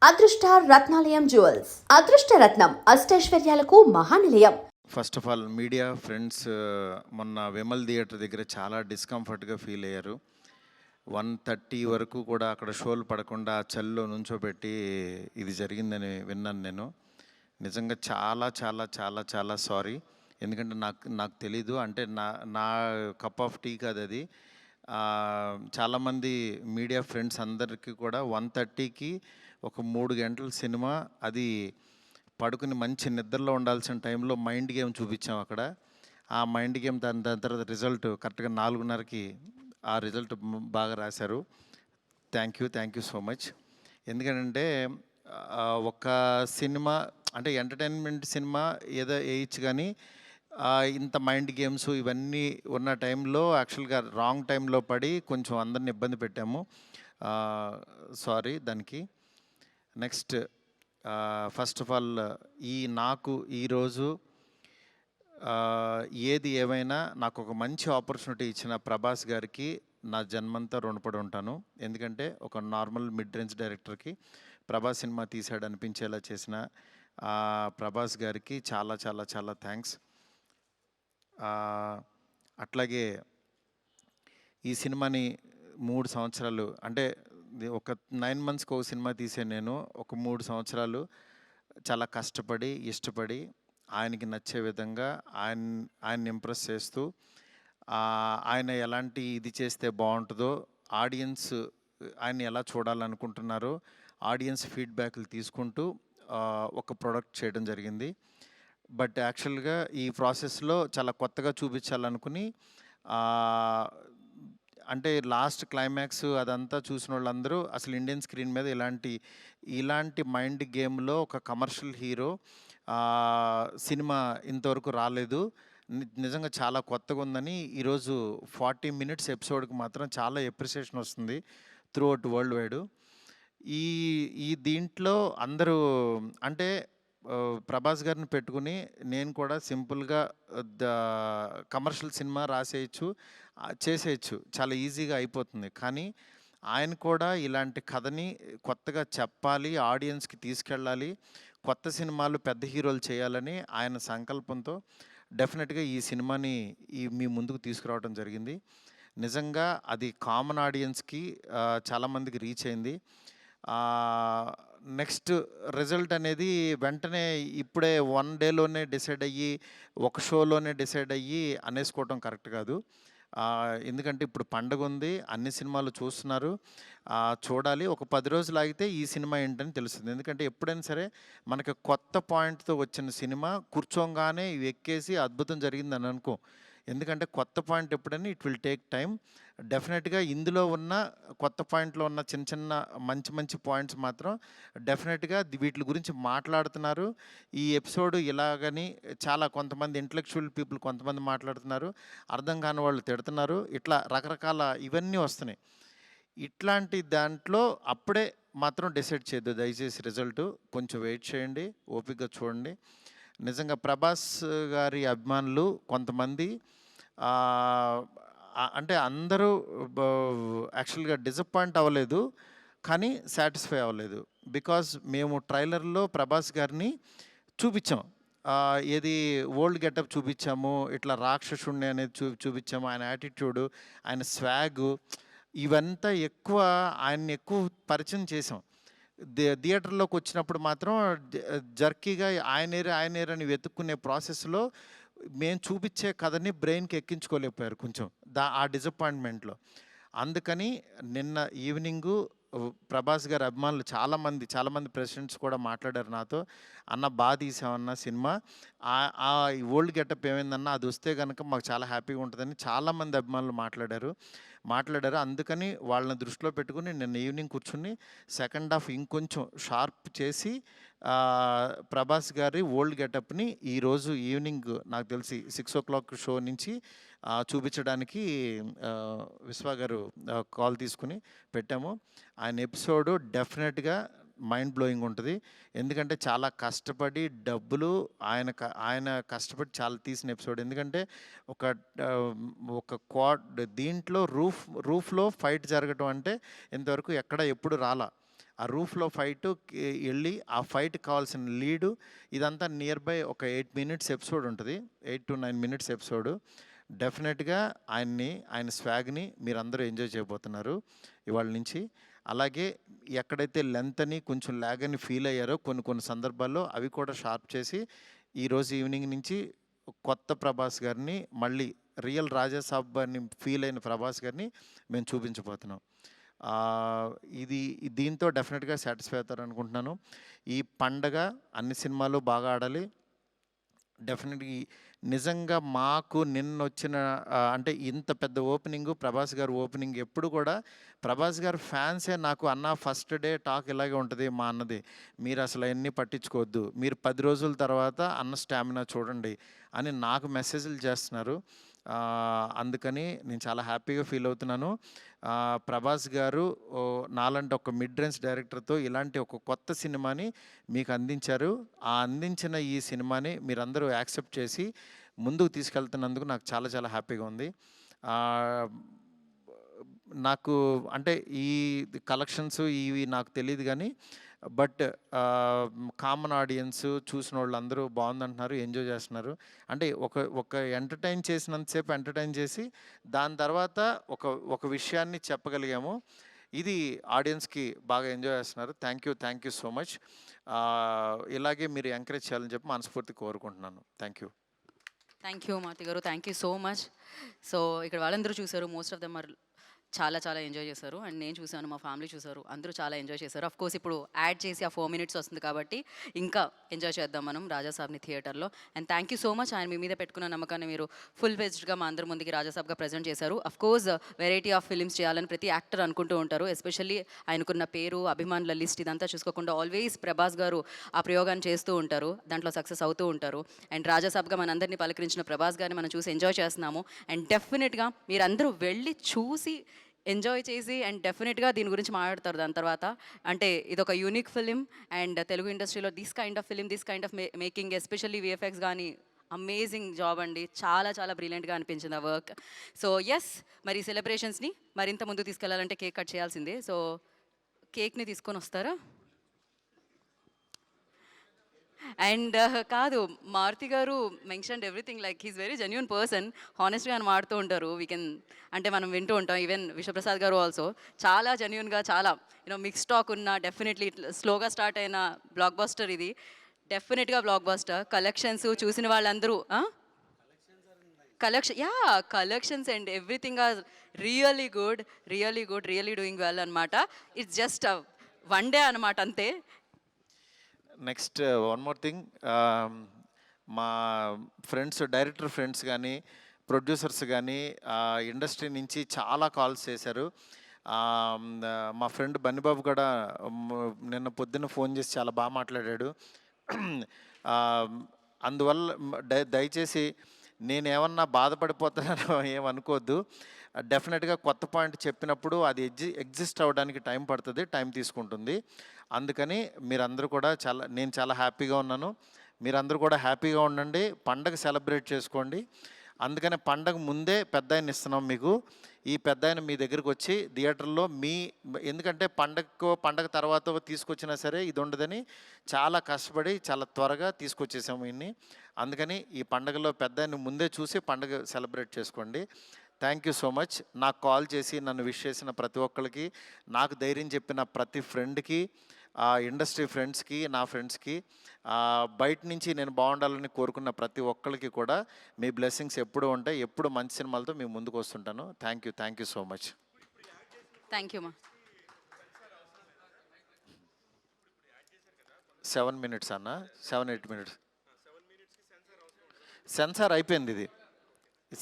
అదృష్ట రత్నాలయం జ్యువెల్స్ అదృష్ట రత్నం అష్టైశ్వర్యాలకు మహానిలయం. First of all media friends మొన్న విమల్ థియేటర్ దగ్గర చాలా డిస్కంఫర్ట్గా ఫీల్ అయ్యారు. 1:30 వరకు కూడా అక్కడ షోలు పడకుండా చలిలో నుంచోబెట్టి ఇది జరిగిందని విన్నాను నేను. నిజంగా చాలా చాలా చాలా చాలా సారీ. ఎందుకంటే నాకు తెలీదు, అంటే నా కప్ ఆఫ్ టీ కాదు అది. చాలామంది మీడియా ఫ్రెండ్స్ అందరికీ కూడా 1:30కి ఒక 3 గంటల సినిమా, అది పడుకుని మంచి నిద్రలో ఉండాల్సిన టైంలో మైండ్ గేమ్ చూపించాం అక్కడ. ఆ మైండ్ గేమ్ దాని తర్వాత రిజల్ట్ కరెక్ట్గా 4:30కి ఆ రిజల్ట్ బాగా రాశారు. Thank you so much. ఎందుకంటే ఒక సినిమా అంటే ఎంటర్టైన్మెంట్ సినిమా ఏదో వేయచ్చు, కానీ ఇంత మైండ్ గేమ్స్ ఇవన్నీ ఉన్న టైంలో యాక్చువల్గా రాంగ్ టైంలో పడి కొంచెం అందరిని ఇబ్బంది పెట్టాము. సారీ దానికి. నెక్స్ట్, ఫస్ట్ ఆఫ్ ఆల్ నాకు ఈరోజు ఏది ఏమైనా నాకు ఒక మంచి ఆపర్చునిటీ ఇచ్చిన ప్రభాస్ గారికి నా జన్మంతా రుణపడి ఉంటాను. ఎందుకంటే ఒక నార్మల్ మిడ్ రేంజ్ డైరెక్టర్కి ప్రభాస్ సినిమా తీసాడు అనిపించేలా చేసిన ప్రభాస్ గారికి చాలా చాలా చాలా థ్యాంక్స్. అట్లాగే ఈ సినిమాని 3 సంవత్సరాలు, అంటే ఒక 9 మంత్స్కి ఒక సినిమా తీసే నేను ఒక 3 సంవత్సరాలు చాలా కష్టపడి ఇష్టపడి ఆయనకి నచ్చే విధంగా ఆయన్ని ఇంప్రెస్ చేస్తూ, ఆయన ఎలాంటి ఇది చేస్తే బాగుంటుందో, ఆడియన్స్ ఆయన్ని ఎలా చూడాలనుకుంటున్నారో ఆడియన్స్ ఫీడ్బ్యాక్లు తీసుకుంటూ ఒక ప్రోడక్ట్ చేయడం జరిగింది. బట్ యాక్చువల్గా ఈ ప్రాసెస్లో చాలా కొత్తగా చూపించాలనుకుని, అంటే లాస్ట్ క్లైమాక్స్ అదంతా చూసిన వాళ్ళందరూ అసలు ఇండియన్ స్క్రీన్ మీద ఇలాంటి మైండ్ గేమ్లో ఒక కమర్షియల్ హీరో సినిమా ఇంతవరకు రాలేదు, నిజంగా చాలా కొత్తగా ఉందని ఈరోజు 40 మినిట్స్ ఎపిసోడ్కి మాత్రం చాలా ఎప్రిసియేషన్ వస్తుంది త్రూ అవుట్ వరల్డ్ వైడ్. ఈ దీంట్లో అందరూ అంటే ప్రభాస్ గారిని పెట్టుకుని నేను కూడా సింపుల్గా కమర్షియల్ సినిమా రాసేయచ్చు, చేసేయచ్చు, చాలా ఈజీగా అయిపోతుంది. కానీ ఆయన కూడా ఇలాంటి కథని కొత్తగా చెప్పాలి, ఆడియన్స్కి తీసుకెళ్ళాలి, కొత్త సినిమాలు పెద్ద హీరోలు చేయాలని ఆయన సంకల్పంతో డెఫినెట్గా ఈ సినిమాని మీ ముందుకు తీసుకురావడం జరిగింది. నిజంగా అది కామన్ ఆడియన్స్కి చాలామందికి రీచ్ అయింది. నెక్స్ట్ రిజల్ట్ అనేది వెంటనే ఇప్పుడే 1 డేలోనే డిసైడ్ అయ్యి ఒక షోలోనే డిసైడ్ అయ్యి అనేసుకోవటం కరెక్ట్ కాదు. ఎందుకంటే ఇప్పుడు పండగ ఉంది, అన్ని సినిమాలు చూస్తున్నారు, చూడాలి. ఒక 10 రోజులు ఆగితే ఈ సినిమా ఏంటని తెలుస్తుంది. ఎందుకంటే ఎప్పుడైనా సరే మనకి కొత్త పాయింట్తో వచ్చిన సినిమా కూర్చోగానే ఇవి ఎక్కేసి అద్భుతం జరిగిందని అనుకో. ఎందుకంటే కొత్త పాయింట్ ఎప్పుడైనా ఇట్ విల్ టేక్ టైం. డెఫినెట్గా ఇందులో ఉన్న కొత్త పాయింట్లో ఉన్న చిన్న చిన్న మంచి పాయింట్స్ మాత్రం డెఫినెట్గా వీటి గురించి మాట్లాడుతున్నారు. ఈ ఎపిసోడ్ ఇలాగని చాలా కొంతమంది ఇంటలెక్చువల్ పీపుల్ కొంతమంది మాట్లాడుతున్నారు, అర్థం కాని వాళ్ళు తిడుతున్నారు, ఇట్లా రకరకాల ఇవన్నీ వస్తున్నాయి. ఇట్లాంటి దాంట్లో అప్పుడే మాత్రం డిసైడ్ చేయొద్దు దయచేసి. రిజల్ట్ కొంచెం వెయిట్ చేయండి, ఓపికగా చూడండి. నిజంగా ప్రభాస్ గారి అభిమానులు కొంతమంది అంటే అందరూ యాక్చువల్గా డిసప్పాయింట్ అవ్వలేదు, కానీ సాటిస్ఫై అవ్వలేదు. బికాజ్ మేము ట్రైలర్లో ప్రభాస్ గారిని చూపించాం, ఏది ఓల్డ్ గెటప్ చూపించాము, ఇట్లా రాక్షసుణ్ణి అనేది చూపించాము, ఆయన యాటిట్యూడు, ఆయన స్వాగు, ఇవంతా ఆయన్ని ఎక్కువ పరిచయం చేసాం. థియేటర్లోకి వచ్చినప్పుడు మాత్రం జర్కీగా ఆయనేరని వెతుక్కునే ప్రాసెస్లో మేము చూపించే కథని బ్రెయిన్కి ఎక్కించుకోలేకపోయారు కొంచెం ఆ డిసప్పాయింట్మెంట్లో. అందుకని నిన్న ఈవినింగు ప్రభాస్ గారి అభిమానులు చాలామంది ప్రెసిడెంట్స్ కూడా మాట్లాడారు నాతో, అన్న బాగా తీసామన్న సినిమా, ఓల్డ్ గెటప్ ఏమైందన్నా అది వస్తే కనుక మాకు చాలా హ్యాపీగా ఉంటుందని చాలామంది అభిమానులు మాట్లాడారు. అందుకని వాళ్ళని దృష్టిలో పెట్టుకుని నిన్న ఈవినింగ్ కూర్చుని సెకండ్ హాఫ్ ఇంకొంచెం షార్ప్ చేసి ప్రభాస్ గారి ఓల్డ్ గెటప్ని ఈరోజు ఈవినింగ్ నాకు తెలిసి 6 o'clock షో నుంచి చూపించడానికి విశ్వ గారు కాల్ తీసుకుని పెట్టాము. ఆయన ఎపిసోడు డెఫినెట్గా మైండ్ బ్లోయింగ్ ఉంటుంది. ఎందుకంటే చాలా కష్టపడి డబ్బులు ఆయన కష్టపడి చాలా తీసిన ఎపిసోడ్. ఎందుకంటే ఒక దీంట్లో రూఫ్లో ఫైట్ జరగటం అంటే ఇంతవరకు ఎప్పుడు రాలా. ఆ రూఫ్లో ఫైట్ వెళ్ళి ఆ ఫైట్ కావాల్సిన లీడు ఇదంతా నియర్ బై ఒక 8 minutes ఎపిసోడ్ ఉంటుంది, 8 to 9 minutes ఎపిసోడ్. డెఫినెట్గా ఆయన స్వాగ్ని మీరందరూ ఎంజాయ్ చేయబోతున్నారు ఇవాళ నుంచి. అలాగే ఎక్కడైతే లెంత్ అని కొంచెం ల్యాగ్ అని ఫీల్ అయ్యారో కొన్ని సందర్భాల్లో అవి కూడా షార్ప్ చేసి ఈరోజు ఈవినింగ్ నుంచి కొత్త ప్రభాస్ గారిని, మళ్ళీ రియల్ రాజాసాబ్ అని ఫీల్ అయిన ప్రభాస్ గారిని మేము చూపించబోతున్నాం. దీంతో డెఫినెట్గా సాటిస్ఫై అవుతారు అనుకుంటున్నాను. ఈ పండగ అన్ని సినిమాలు బాగా ఆడాలి. డెఫినెట్గా నిజంగా మాకు నిన్నొచ్చిన అంటే ఇంత పెద్ద ఓపెనింగు, ప్రభాస్ గారు ఓపెనింగ్ ఎప్పుడు కూడా ప్రభాస్ గారు ఫ్యాన్సే నాకు అన్న ఫస్ట్ డే టాక్ ఇలాగే ఉంటుంది మా అన్నది, మీరు అసలు అవన్నీ పట్టించుకోవద్దు, మీరు 10 రోజుల తర్వాత అన్న స్టామినా చూడండి అని నాకు మెసేజ్లు చేస్తున్నారు. అందుకని నేను చాలా హ్యాపీగా ఫీల్ అవుతున్నాను. ప్రభాస్ గారు నాలాంటి ఒక మిడ్ రేంజ్ డైరెక్టర్తో ఇలాంటి ఒక కొత్త సినిమాని మీకు అందించారు. అందించిన ఈ సినిమాని మీరందరూ యాక్సెప్ట్ చేసి ముందుకు తీసుకెళ్తున్నందుకు నాకు చాలా చాలా హ్యాపీగా ఉంది. నాకు అంటే ఈ కలెక్షన్స్ ఇవి నాకు తెలియదు కానీ బట్ కామన్ ఆడియన్స్ చూసిన వాళ్ళందరూ బాగుందంటున్నారు, ఎంజాయ్ చేస్తున్నారు. అంటే ఒక ఎంటర్టైన్ చేసినంతసేపు ఎంటర్టైన్ చేసి దాని తర్వాత ఒక విషయాన్ని చెప్పగలిగాము. ఇది ఆడియన్స్కి బాగా ఎంజాయ్ చేస్తున్నారు. Thank you so much. ఇలాగే మీరు ఎంకరేజ్ చేయాలని చెప్పి మనస్ఫూర్తి కోరుకుంటున్నాను. థ్యాంక్ యూ మారుతి గారు, thank you so much. So ఇక్కడ వాళ్ళందరూ చూసారు, మోస్ట్ ఆఫ్ దెమ్ ఆర్ చాలా ఎంజాయ్ చేశారు. అండ్ నేను చూశాను, మా ఫ్యామిలీ చూశారు, అందరూ చాలా ఎంజాయ్ చేశారు. అఫ్ కోర్స్ ఇప్పుడు యాడ్ చేసి ఆ 4 minutes వస్తుంది కాబట్టి ఇంకా ఎంజాయ్ చేద్దాం మనం రాజాసాబ్ని థియేటర్లో. And thank you so much. ఆయన మీ మీద పెట్టుకున్న నమ్మకాన్ని మీరు ఫుల్ ఫెజ్డ్గా మా అందరి ముందుకి రాజాసాబ్గా ప్రజెంట్ చేశారు. Of course variety of films చేయాలని ప్రతి యాక్టర్ అనుకుంటూ ఉంటారు. ఎస్పెషల్లీ ఆయనకున్న పేరు, అభిమానుల లిస్ట్ ఇదంతా చూసుకోకుండా ఆల్వేస్ ప్రభాస్ గారు ఆ ప్రయోగాన్ని చేస్తూ ఉంటారు, దాంట్లో సక్సెస్ అవుతూ ఉంటారు. అండ్ రాజాసాబ్గా మనందరినీ పలకరించిన ప్రభాస్ గారిని మనం చూసి ఎంజాయ్ చేస్తున్నాము. అండ్ డెఫినెట్గా మీరందరూ వెళ్ళి చూసి ఎంజాయ్ చేసి అండ్ డెఫినెట్గా దీని గురించి మాట్లాడతారు దాని తర్వాత. అంటే ఇదొక యూనిక్ ఫిలిం అండ్ తెలుగు ఇండస్ట్రీలో this kind of making, especially VFX కానీ అమేజింగ్ జాబ్ అండి. చాలా బ్రిలియంట్గా అనిపించింది ఆ వర్క్. సో ఎస్, మరి సెలబ్రేషన్స్ని మరింత ముందు తీసుకెళ్లాలంటే కేక్ కట్ చేయాల్సిందే. సో కేక్ని తీసుకొని వస్తారా? అండ్ కాదు, Maruti garu mentioned everything, like he's very genuine person, హానెస్ట్గా అని మాడుతూ ఉంటారు. అంటే మనం వింటూ ఉంటాం. ఈవెన్ విశ్వప్రసాద్ గారు ఆల్సో చాలా జెన్యూన్గా, చాలా మిక్స్ టాక్ ఉన్న, డెఫినెట్లీ స్లోగా స్టార్ట్ అయిన బ్లాక్ బస్టర్ ఇది. డెఫినెట్గా బ్లాక్ బస్టర్. కలెక్షన్స్ చూసిన వాళ్ళందరూ collections and everything are really good, really doing well అనమాట. ఇట్స్ జస్ట్ 1 day అనమాట, అంతే. నెక్స్ట్ వన్ మోర్ థింగ్, మా డైరెక్టర్ ఫ్రెండ్స్ కానీ ప్రొడ్యూసర్స్ కానీ ఇండస్ట్రీ నుంచి చాలా కాల్స్ చేశారు. మా ఫ్రెండ్ బన్నిబాబు కూడా నిన్న పొద్దున్న ఫోన్ చేసి చాలా బాగా మాట్లాడాడు. అందువల్ల దయచేసి నేనేమన్నా బాధపడిపోతున్నానో ఏమనుకోవద్దు. డెఫినెట్గా కొత్త పాయింట్ చెప్పినప్పుడు అది ఎగ్జిస్ట్ అవ్వడానికి టైం పడుతుంది, టైం తీసుకుంటుంది. అందుకని మీరందరూ కూడా నేను చాలా హ్యాపీగా ఉన్నాను. మీరందరూ కూడా హ్యాపీగా ఉండండి, పండగ సెలబ్రేట్ చేసుకోండి. అందుకని పండగ ముందే పెద్ద ఆయన ఇస్తున్నాం మీకు. ఈ పెద్ద ఆయన మీ దగ్గరికి వచ్చి థియేటర్లో ఎందుకంటే పండగ తర్వాత తీసుకొచ్చినా సరే ఇది ఉండదని చాలా కష్టపడి చాలా త్వరగా తీసుకొచ్చేసాము ఇన్ని. అందుకని ఈ పండగలో పెద్ద ఆయన ముందే చూసి పండగ సెలబ్రేట్ చేసుకోండి. Thank you so much. నాకు కాల్ చేసి నన్ను విష్ చేసిన ప్రతి ఒక్కరికి, నాకు ధైర్యం చెప్పిన ప్రతి ఫ్రెండ్కి, ఇండస్ట్రీ ఫ్రెండ్స్కి, నా ఫ్రెండ్స్కి, బయట నుంచి నేను బాగుండాలని కోరుకున్న ప్రతి ఒక్కరికి కూడా మీ బ్లెస్సింగ్స్ ఎప్పుడూ ఉంటాయి. ఎప్పుడు మంచి సినిమాలతో మీ ముందుకు వస్తుంటాను. Thank you so much. Thank you మా. 7 minutes అన్న, 7-8 minutes సెన్సార్ అయిపోయింది. ఇది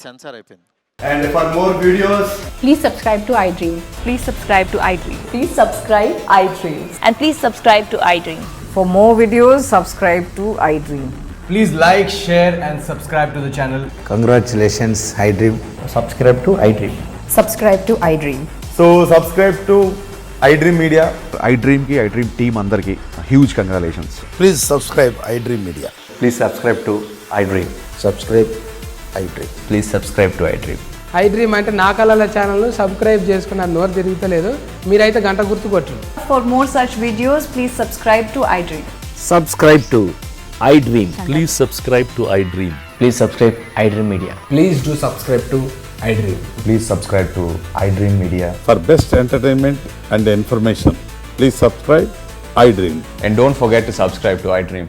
సెన్సార్ అయిపోయింది. And for more videos, please subscribe to iDream. Please subscribe to iDream. Please subscribe iDream. And please subscribe to iDream. For more videos, subscribe to iDream. please like, share and subscribe to the channel. Congratulations, iDream. Subscribe to iDream. Subscribe to iDream. So subscribe to iDream Media. iDream ki iDream team andarki huge congratulations. Please subscribe iDream Media. Please subscribe to iDream. Subscribe iDream. Please subscribe to iDream. I dream అంటే నా కళల ఛానల్ను subscribe చేసుకున్న నోరు తిరుగుతలేదు. మీరైతే గంట గుర్తు కొట్టండి. For more such videos, please subscribe to iDream. Subscribe to iDream. Please subscribe to iDream. Please subscribe iDream Media. Please do subscribe to iDream. Please subscribe to iDream Media. For best entertainment and information, please subscribe iDream. And don't forget to subscribe to iDream.